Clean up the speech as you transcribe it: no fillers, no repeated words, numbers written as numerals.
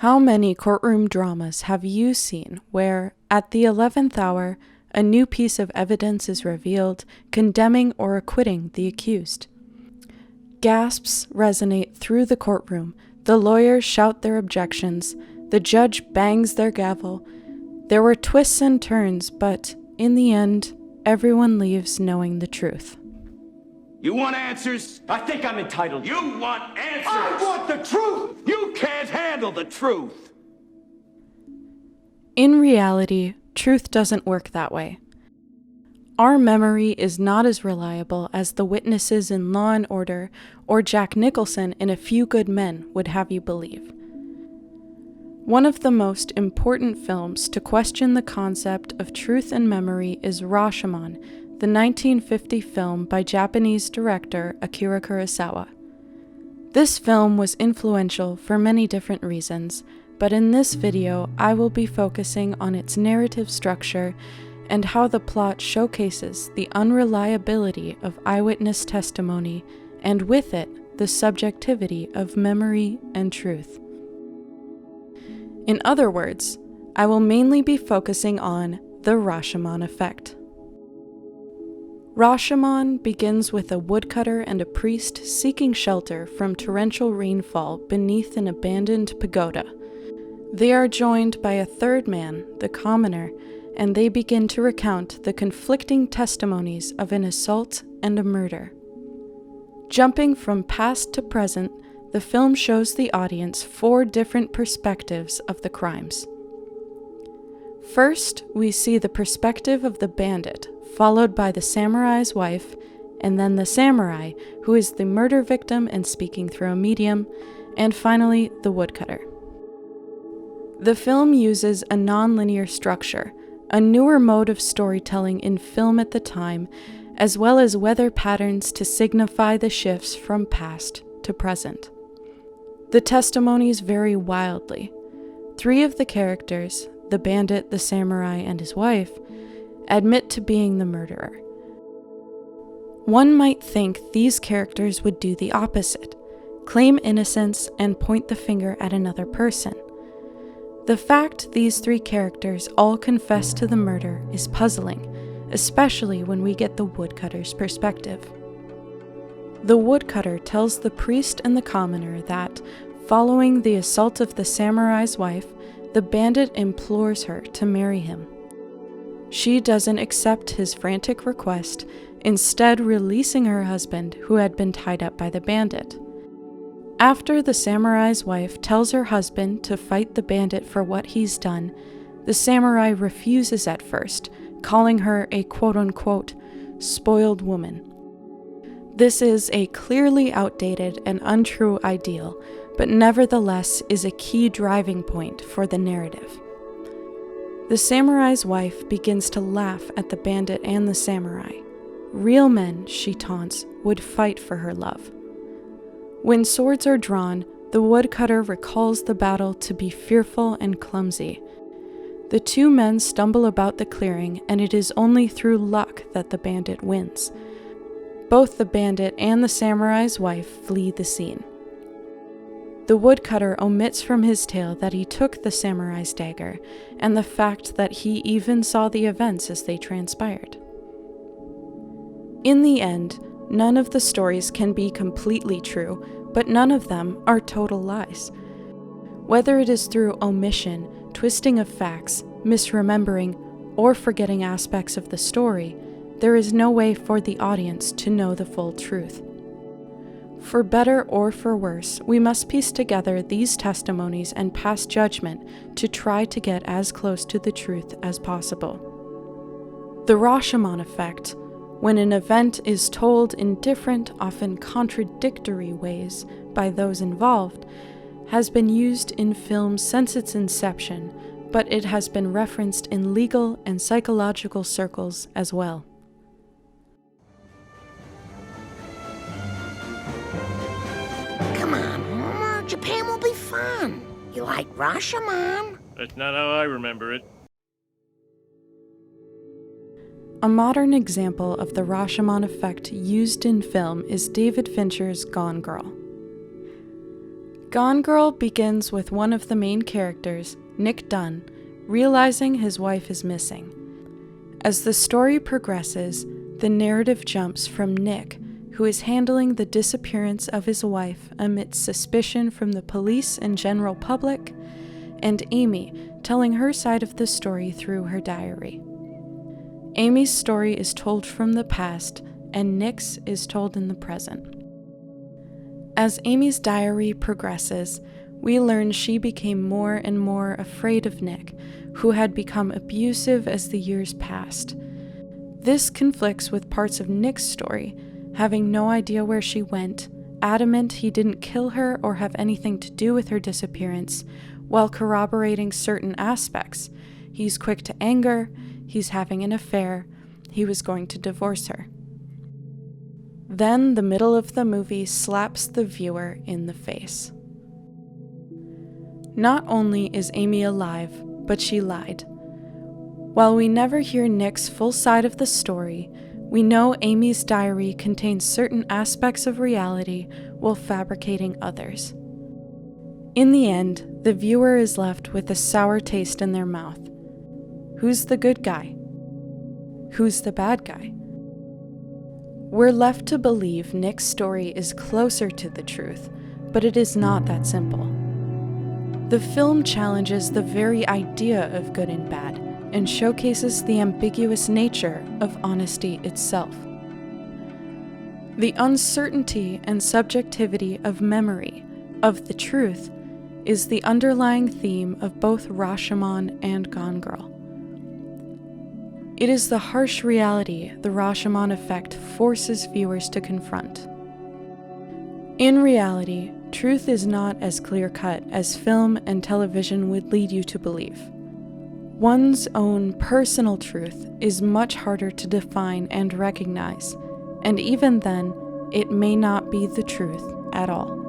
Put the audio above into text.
How many courtroom dramas have you seen where, at the 11th hour, a new piece of evidence is revealed, condemning or acquitting the accused? Gasps resonate through the courtroom, the lawyers shout their objections, the judge bangs their gavel. There were twists and turns, but, in the end, everyone leaves knowing the truth. You want answers? I think I'm entitled. You want answers? I want the truth! You can't handle the truth! In reality, truth doesn't work that way. Our memory is not as reliable as the witnesses in Law and Order or Jack Nicholson in A Few Good Men would have you believe. One of the most important films to question the concept of truth and memory is Rashomon, the 1950 film by Japanese director Akira Kurosawa. This film was influential for many different reasons, but in this video I will be focusing on its narrative structure and how the plot showcases the unreliability of eyewitness testimony and with it, the subjectivity of memory and truth. In other words, I will mainly be focusing on the Rashomon effect. Rashomon begins with a woodcutter and a priest seeking shelter from torrential rainfall beneath an abandoned pagoda. They are joined by a third man, the commoner, and they begin to recount the conflicting testimonies of an assault and a murder. Jumping from past to present, the film shows the audience 4 different perspectives of the crimes. First, we see the perspective of the bandit, followed by the samurai's wife, and then the samurai, who is the murder victim and speaking through a medium, and finally, the woodcutter. The film uses a nonlinear structure, a newer mode of storytelling in film at the time, as well as weather patterns to signify the shifts from past to present. The testimonies vary wildly. 3 of the characters, the bandit, the samurai, and his wife, admit to being the murderer. One might think these characters would do the opposite, claim innocence and point the finger at another person. The fact these 3 characters all confess to the murder is puzzling, especially when we get the woodcutter's perspective. The woodcutter tells the priest and the commoner that, following the assault of the samurai's wife, the bandit implores her to marry him. She doesn't accept his frantic request, instead releasing her husband who had been tied up by the bandit. After the samurai's wife tells her husband to fight the bandit for what he's done, the samurai refuses at first, calling her a quote-unquote spoiled woman. This is a clearly outdated and untrue ideal, but nevertheless is a key driving point for the narrative. The samurai's wife begins to laugh at the bandit and the samurai. Real men, she taunts, would fight for her love. When swords are drawn, the woodcutter recalls the battle to be fearful and clumsy. The 2 men stumble about the clearing, and it is only through luck that the bandit wins. Both the bandit and the samurai's wife flee the scene. The woodcutter omits from his tale that he took the samurai's dagger, and the fact that he even saw the events as they transpired. In the end, none of the stories can be completely true, but none of them are total lies. Whether it is through omission, twisting of facts, misremembering, or forgetting aspects of the story, there is no way for the audience to know the full truth. For better or for worse, we must piece together these testimonies and pass judgment to try to get as close to the truth as possible. The Rashomon effect, when an event is told in different, often contradictory ways by those involved, has been used in film since its inception, but it has been referenced in legal and psychological circles as well. Come on, Homer. Japan will be fun. You like Rashomon? That's not how I remember it. A modern example of the Rashomon effect used in film is David Fincher's Gone Girl. Gone Girl begins with one of the main characters, Nick Dunn, realizing his wife is missing. As the story progresses, the narrative jumps from Nick, who is handling the disappearance of his wife amidst suspicion from the police and general public, and Amy telling her side of the story through her diary. Amy's story is told from the past, and Nick's is told in the present. As Amy's diary progresses, we learn she became more and more afraid of Nick, who had become abusive as the years passed. This conflicts with parts of Nick's story, having no idea where she went, adamant he didn't kill her or have anything to do with her disappearance, while corroborating certain aspects. He's quick to anger, he's having an affair, he was going to divorce her. Then the middle of the movie slaps the viewer in the face. Not only is Amy alive, but she lied. While we never hear Nick's full side of the story, we know Amy's diary contains certain aspects of reality while fabricating others. In the end, the viewer is left with a sour taste in their mouth. Who's the good guy? Who's the bad guy? We're left to believe Nick's story is closer to the truth, but it is not that simple. The film challenges the very idea of good and bad and showcases the ambiguous nature of honesty itself. The uncertainty and subjectivity of memory, of the truth, is the underlying theme of both Rashomon and Gone Girl. It is the harsh reality the Rashomon effect forces viewers to confront. In reality, truth is not as clear-cut as film and television would lead you to believe. One's own personal truth is much harder to define and recognize, and even then, it may not be the truth at all.